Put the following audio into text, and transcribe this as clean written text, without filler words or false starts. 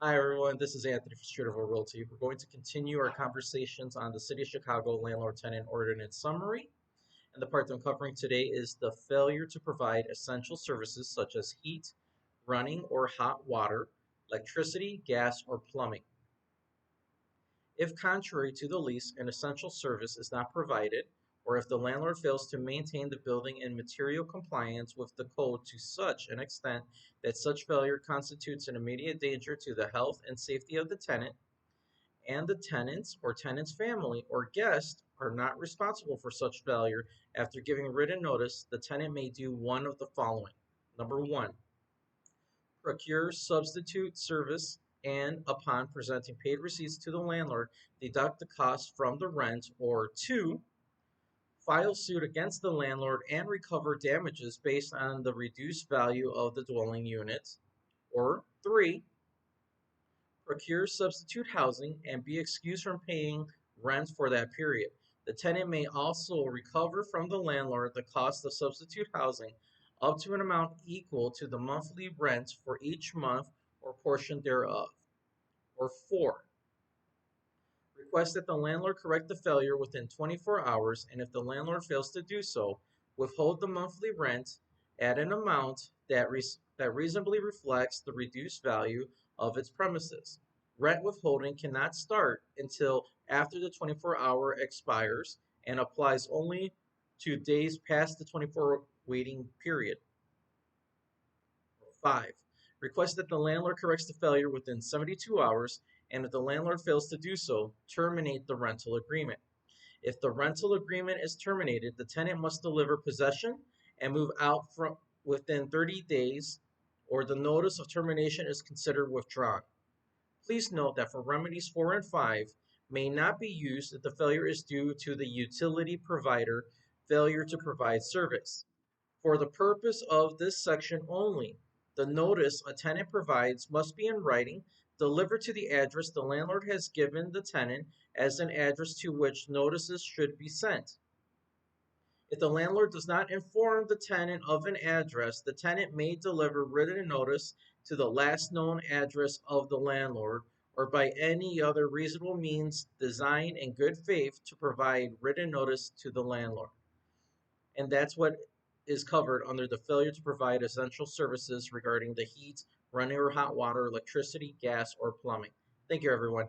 Hi, everyone. This is Anthony from Street of Realty. We're going to continue our conversations on the City of Chicago Landlord Tenant Ordinance summary. And the part that I'm covering today is the failure to provide essential services such as heat, running or hot water, electricity, gas, or plumbing. If contrary to the lease, an essential service is not provided, or if the landlord fails to maintain the building in material compliance with the code to such an extent that such failure constitutes an immediate danger to the health and safety of the tenant, and the tenants or tenant's family or guest are not responsible for such failure after giving written notice, the tenant may do one of the following. Number one, procure substitute service and, upon presenting paid receipts to the landlord, deduct the cost from the rent, or two, file suit against the landlord and recover damages based on the reduced value of the dwelling unit, or three, procure substitute housing and be excused from paying rent for that period. The tenant may also recover from the landlord the cost of substitute housing up to an amount equal to the monthly rent for each month or portion thereof. Or four, request that the landlord correct the failure within 24 hours, and if the landlord fails to do so, withhold the monthly rent at an amount that reasonably reflects the reduced value of its premises. Rent withholding cannot start until after the 24-hour expires and applies only to days past the 24 waiting period. 5. Request that the landlord corrects the failure within 72 hours, and if the landlord fails to do so, terminate the rental agreement. If the rental agreement is terminated, the tenant must deliver possession and move out from within 30 days, or the notice of termination is considered withdrawn. Please note that for remedies 4 and 5 may not be used if the failure is due to the utility provider failure to provide service. For the purpose of this section only, the notice a tenant provides must be in writing, delivered to the address the landlord has given the tenant as an address to which notices should be sent. If the landlord does not inform the tenant of an address, the tenant may deliver written notice to the last known address of the landlord, or by any other reasonable means designed in good faith to provide written notice to the landlord. And that's what is covered under the failure to provide essential services regarding the heat, running or hot water, electricity, gas, or plumbing. Thank you, everyone.